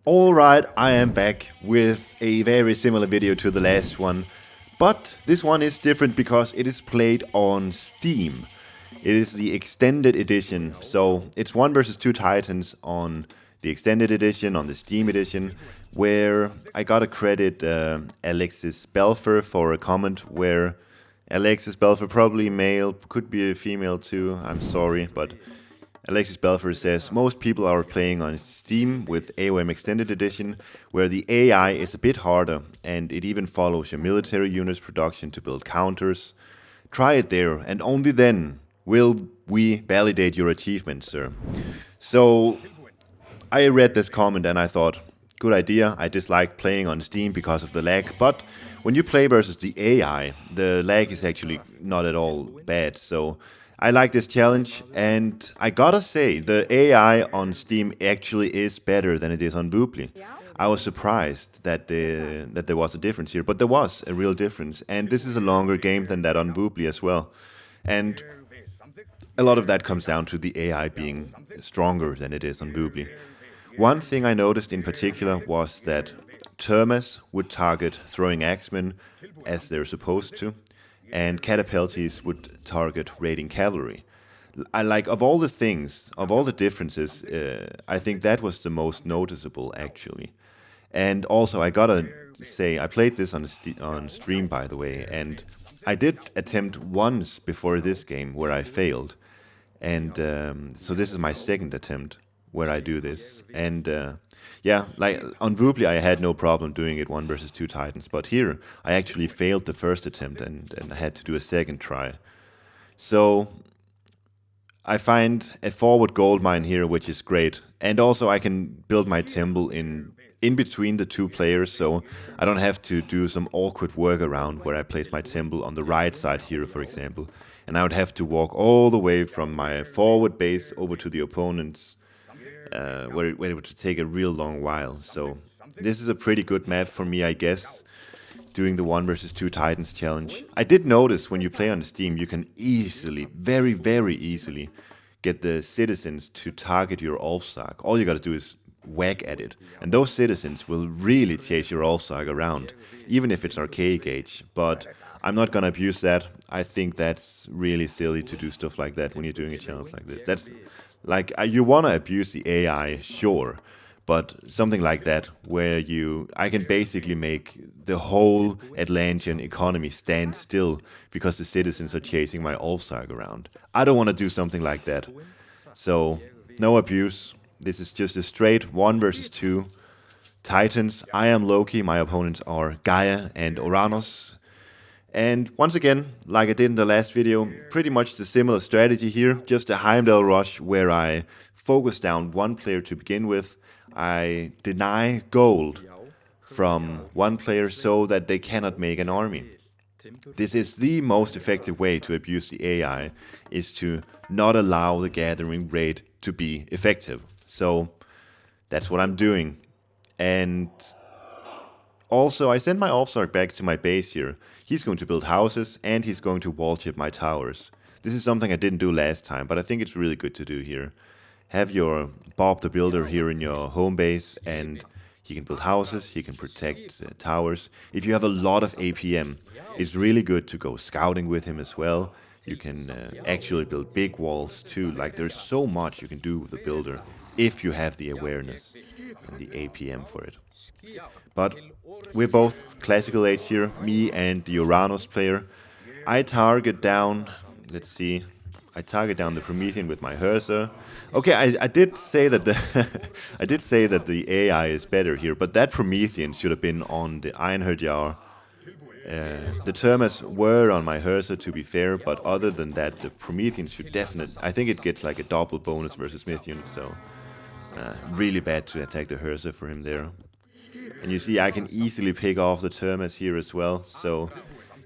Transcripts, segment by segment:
Alright, I am back with a very similar video to the last one, but this one is different because it is played on Steam. It is the extended edition, so it's 1 versus 2 Titans on the extended edition, on the Steam edition, where I gotta credit Alexis Belfer for a comment where Alexis Belfer, probably male, could be a female too, I'm sorry, but Alexis Belfer says, most people are playing on Steam with AOM Extended Edition, where the AI is a bit harder, and it even follows your military units production to build counters. Try it there, and only then will we validate your achievement, sir. So, I read this comment and I thought, good idea, I dislike playing on Steam because of the lag, but when you play versus the AI, the lag is actually not at all bad, so I like this challenge, and I gotta say, the AI on Steam actually is better than it is on Woobly. I was surprised that there was a difference here, but there was a real difference, and this is a longer game than that on Woobly as well. And a lot of that comes down to the AI being stronger than it is on Woobly. One thing I noticed in particular was that Termas would target throwing axemen as they're supposed to, and catapulties would target raiding cavalry. I like of all the things, of all the differences, I think that was the most noticeable actually. And also, I gotta say, I played this on stream, by the way, and I did attempt once before this game where I failed, and so this is my second attempt where I do this, and yeah, like on Woobly I had no problem doing it 1 versus 2 Titans, but here I actually failed the first attempt and I had to do a second try. So I find a forward gold mine here, which is great, and also I can build my temple in between the two players, so I don't have to do some awkward workaround where I place my temple on the right side here, for example, and I would have to walk all the way from my forward base over to the opponent's, where it would take a real long while. So this is a pretty good map for me, I guess, doing the 1 versus 2 Titans challenge. I did notice when you play on Steam, you can easily, very, very easily, get the citizens to target your Ulfsark. All you gotta do is whack at it, and those citizens will really chase your Ulfsark around, even if it's archaic age. But I'm not gonna abuse that. I think that's really silly to do stuff like that when you're doing a challenge like this. That's like, you wanna abuse the AI, sure, but something like that, where I can basically make the whole Atlantean economy stand still because the citizens are chasing my Ulfsark around. I don't want to do something like that. So, no abuse. This is just a straight 1 versus 2 Titans. I am Loki, my opponents are Gaia and Uranus. And once again, like I did in the last video, pretty much the similar strategy here, just a Heimdall rush where I focus down one player to begin with. I deny gold from one player so that they cannot make an army. This is the most effective way to abuse the AI, is to not allow the gathering raid to be effective. So that's what I'm doing. And also, I send my Ulfsark back to my base here. He's going to build houses, and he's going to wall chip my towers. This is something I didn't do last time, but I think it's really good to do here. Have your Bob the Builder here in your home base, and he can build houses, he can protect towers. If you have a lot of APM, it's really good to go scouting with him as well. You can actually build big walls too. Like, there's so much you can do with the Builder if you have the awareness and the APM for it. But we're both classical age here, me and the Uranus player. I target down, let's see, I target down the Promethean with my Herser. Okay, I did say that the I did say that the AI is better here, but that Promethean should have been on the Einherjar. The Termas were on my Herser, to be fair, but other than that, the Promethean should definitely. I think it gets like a double bonus versus Mythian, so really bad to attack the Herser for him there. And you see, I can easily pick off the Termas here as well, so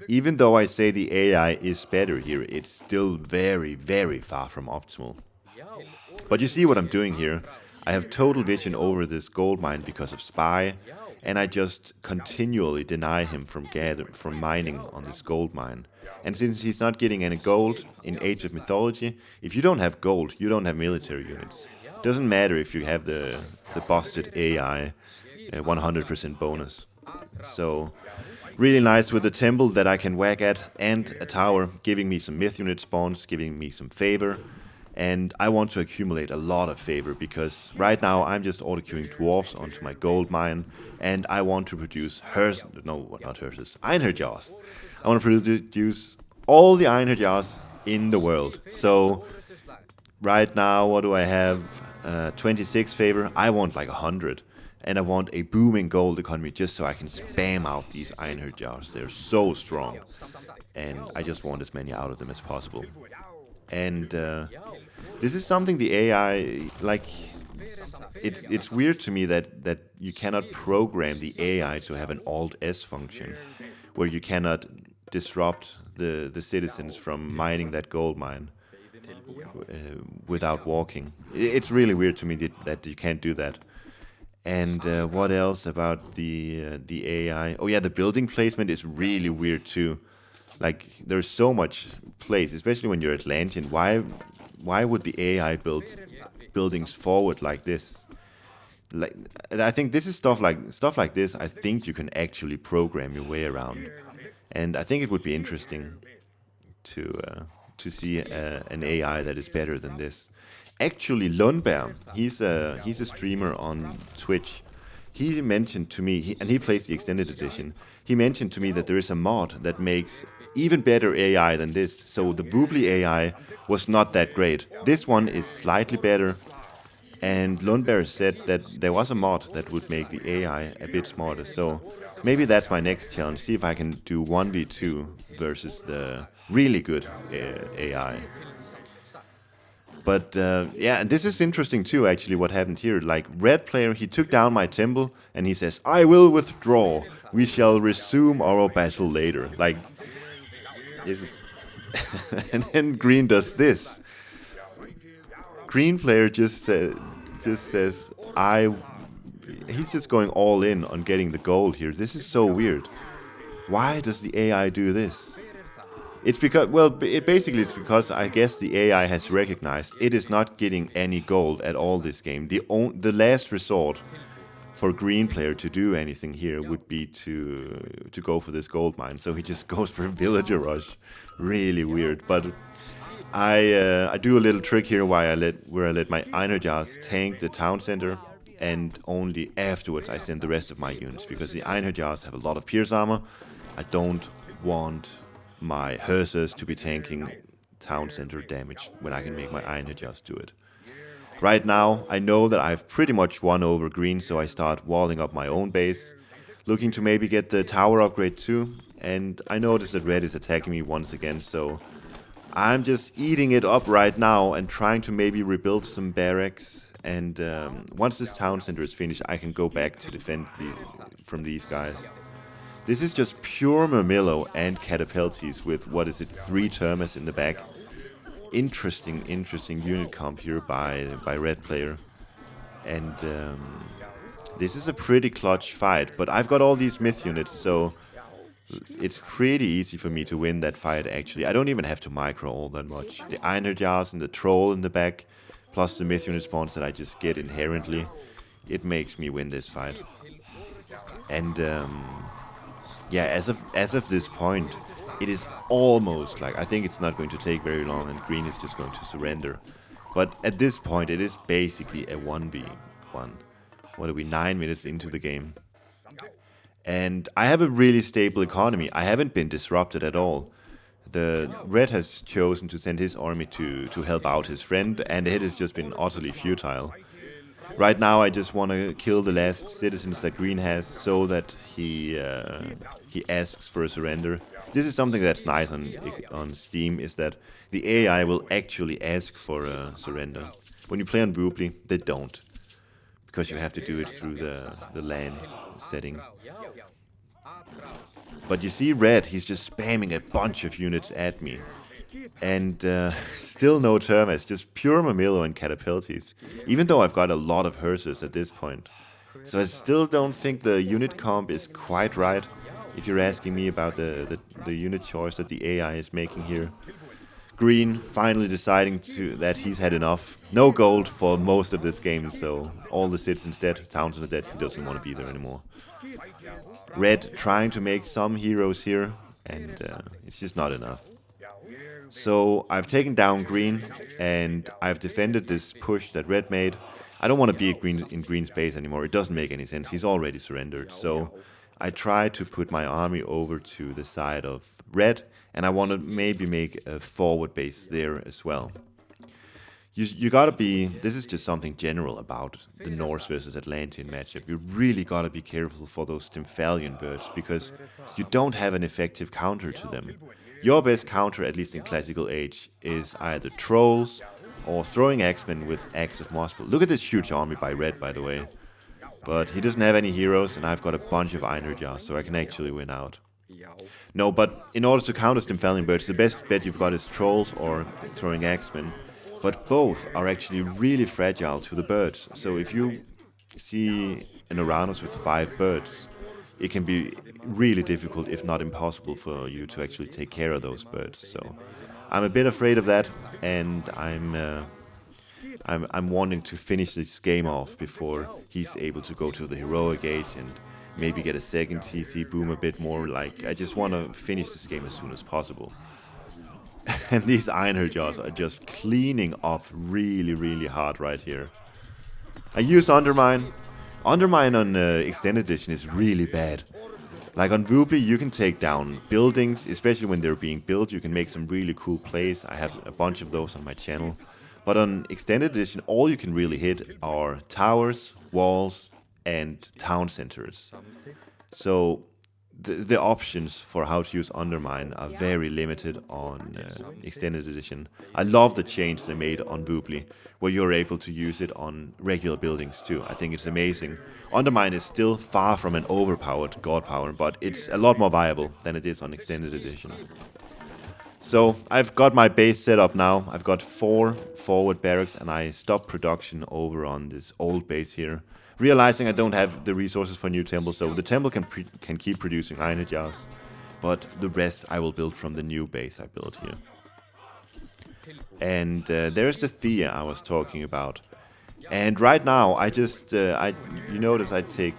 even though I say the AI is better here, it's still very, very far from optimal. But you see what I'm doing here. I have total vision over this gold mine because of Spy, and I just continually deny him from mining on this gold mine. And since he's not getting any gold in Age of Mythology, if you don't have gold, you don't have military units. Doesn't matter if you have the busted AI 100% bonus. So really nice with a temple that I can whack at and a tower, giving me some myth unit spawns, giving me some favor. And I want to accumulate a lot of favor because right now I'm just auto-queuing dwarfs onto my gold mine, and I want to produce not hearses, Einherjars. I want to produce all the Einherjars in the world. So right now, what do I have? 26 favor. I want like 100. And I want a booming gold economy just so I can spam out these Einherjars. They're so strong. And I just want as many out of them as possible. And this is something the AI, like, it's weird to me that you cannot program the AI to have an Alt-S function, where you cannot disrupt the citizens from mining that gold mine without walking. It's really weird to me that you can't do that. And what else about the AI? Oh yeah, the building placement is really weird too. Like there's so much place, especially when you're Atlantean. Why would the AI build buildings forward like this? Like I think this is stuff like this. I think you can actually program your way around, and I think it would be interesting to see an AI that is better than this. Actually, Lundberg, he's a streamer on Twitch. He mentioned to me, and he plays the extended edition. He mentioned to me that there is a mod that makes even better AI than this. So the Boobly AI was not that great. This one is slightly better. And Lundberg said that there was a mod that would make the AI a bit smarter. So maybe that's my next challenge. See if I can do 1v2 versus the really good AI. But yeah, and this is interesting too, actually, what happened here. Like, red player, he took down my temple, and he says, I will withdraw. We shall resume our battle later. Like, this is... and then green does this. Green player just says, he's just going all in on getting the gold here. This is so weird. Why does the AI do this? It's because, well, basically it's because I guess the AI has recognized it is not getting any gold at all this game. The last resort for green player to do anything here would be to go for this gold mine. So he just goes for a villager rush. Really weird. But I do a little trick here where I let my Einherjars tank the town center, and only afterwards I send the rest of my units, because the Einherjars have a lot of pierce armor. I don't want my hearses to be tanking town center damage when I can make my Einherjars do it. Right now, I know that I've pretty much won over green, so I start walling up my own base, looking to maybe get the tower upgrade too. And I notice that red is attacking me once again, so I'm just eating it up right now and trying to maybe rebuild some barracks. And once this town center is finished, I can go back to defend from these guys. This is just pure Murmillo and Catapultes with, 3 Termas in the back. Interesting unit comp here by red player. And this is a pretty clutch fight, but I've got all these myth units, so it's pretty easy for me to win that fight, actually. I don't even have to micro all that much. The Einherjars and the troll in the back, plus the myth unit spawns that I just get inherently, it makes me win this fight. And yeah, as of this point, it is almost like, I think it's not going to take very long and green is just going to surrender. But at this point, it is basically a 1v1. What are we, 9 minutes into the game? And I have a really stable economy. I haven't been disrupted at all. The red has chosen to send his army to help out his friend, and it has just been utterly futile. Right now, I just want to kill the last citizens that green has, so that he asks for a surrender. This is something that's nice on Steam, is that the AI will actually ask for a surrender. When you play on Boobly, they don't, because you have to do it through the LAN setting. But you see red, he's just spamming a bunch of units at me. And still no Termas, just pure Murmillo and Catapultes. Even though I've got a lot of hearses at this point. So I still don't think the unit comp is quite right, if you're asking me about the unit choice that the AI is making here. Green finally deciding that he's had enough. No gold for most of this game, so all the citizens dead, Townsend is dead, he doesn't want to be there anymore. Red trying to make some heroes here, and it's just not enough. So I've taken down green, and I've defended this push that red made. I don't want to be in green space anymore. It doesn't make any sense. He's already surrendered. So I try to put my army over to the side of red, and I want to maybe make a forward base there as well. You gotta be. This is just something general about the Norse versus Atlantean matchup. You really gotta be careful for those Stymphalian birds because you don't have an effective counter to them. Your best counter, at least in Classical Age, is either trolls or throwing axemen with Axe of Mospel. Look at this huge army by red, by the way. But he doesn't have any heroes, and I've got a bunch of Einherjar, so I can actually win out. No, but in order to counter Stymphalian birds, the best bet you've got is trolls or throwing axemen. But both are actually really fragile to the birds. So if you see an Uranus with 5 birds, it can be really difficult, if not impossible, for you to actually take care of those birds. So I'm a bit afraid of that, and I'm wanting to finish this game off before he's able to go to the heroic age and maybe get a second TC boom a bit more. Like, I just want to finish this game as soon as possible. And these Einherjars are just cleaning up really, really hard right here. I use Undermine. Undermine on Extended Edition is really bad. Like on Woobley, you can take down buildings, especially when they're being built. You can make some really cool plays. I have a bunch of those on my channel. But on Extended Edition, all you can really hit are towers, walls, and town centers. So the options for how to use Undermine are very limited on Extended Edition. I love the change they made on Woobley, where you're able to use it on regular buildings too. I think it's amazing. Undermine is still far from an overpowered god power, but it's a lot more viable than it is on Extended Edition. So I've got my base set up now. I've got 4 forward barracks, and I stopped production over on this old base here, realizing I don't have the resources for a new temple, so the temple can keep producing Einherjars, but the rest I will build from the new base I built here. And there's the Thea I was talking about. And right now, you notice I take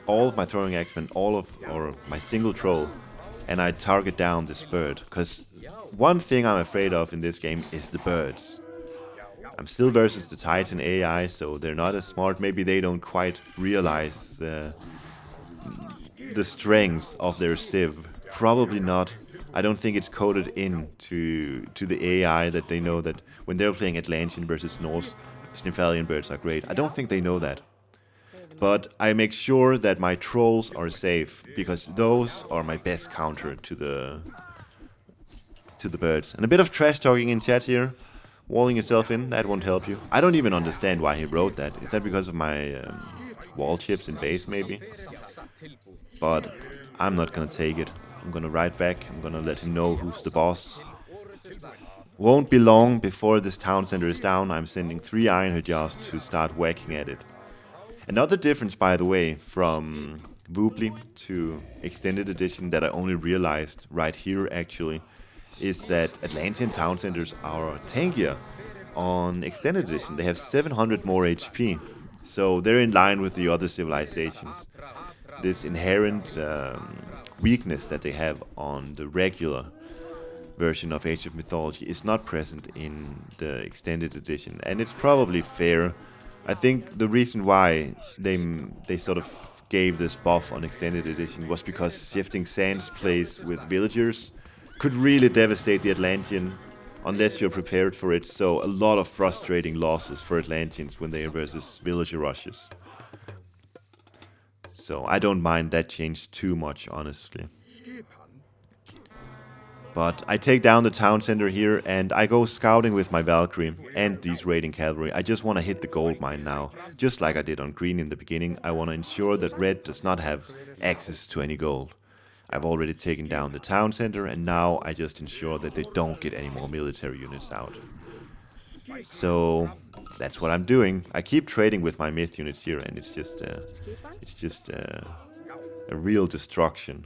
all of my throwing axemen, or my single troll, and I target down this bird, because one thing I'm afraid of in this game is the birds. I'm still versus the Titan AI, so they're not as smart. Maybe they don't quite realize the strength of their civ. Probably not. I don't think it's coded in to the AI that they know that when they're playing Atlantean versus Norse, Stymphalian birds are great. I don't think they know that. But I make sure that my trolls are safe, because those are my best counter to the birds. And a bit of trash talking in chat here. Walling yourself in, that won't help you. I don't even understand why he wrote that. Is that because of my wall chips in base, maybe? But I'm not gonna take it. I'm gonna write back. I'm gonna let him know who's the boss. Won't be long before this town center is down. I'm sending 3 Einherjars to start whacking at it. Another difference, by the way, from Woobley to Extended Edition that I only realized right here, actually, is that Atlantean town centers are tankier. On Extended Edition, they have 700 more HP, so they're in line with the other civilizations. This inherent weakness that they have on the regular version of Age of Mythology is not present in the Extended Edition, and it's probably fair. I think the reason why they sort of gave this buff on Extended Edition was because Shifting Sands plays with villagers could really devastate the Atlantean unless you're prepared for it. So a lot of frustrating losses for Atlanteans when they are versus villager rushes. So I don't mind that change too much, honestly. But I take down the town center here, and I go scouting with my Valkyrie and these raiding cavalry. I just want to hit the gold mine now, just like I did on green in the beginning. I want to ensure that red does not have access to any gold. I've already taken down the town center, and now I just ensure that they don't get any more military units out. So that's what I'm doing. I keep trading with my myth units here, and it's just a real destruction.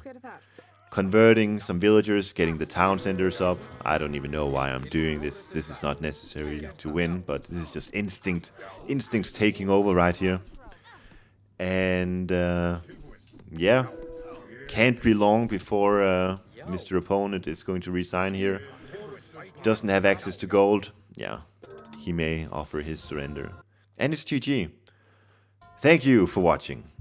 converting some villagers, getting the town centers up. I don't even know why I'm doing this. This is not necessary to win, but this is just instincts taking over right here. And yeah, can't be long before Mr. Opponent is going to resign here. Doesn't have access to gold. Yeah, he may offer his surrender. And it's GG. Thank you for watching.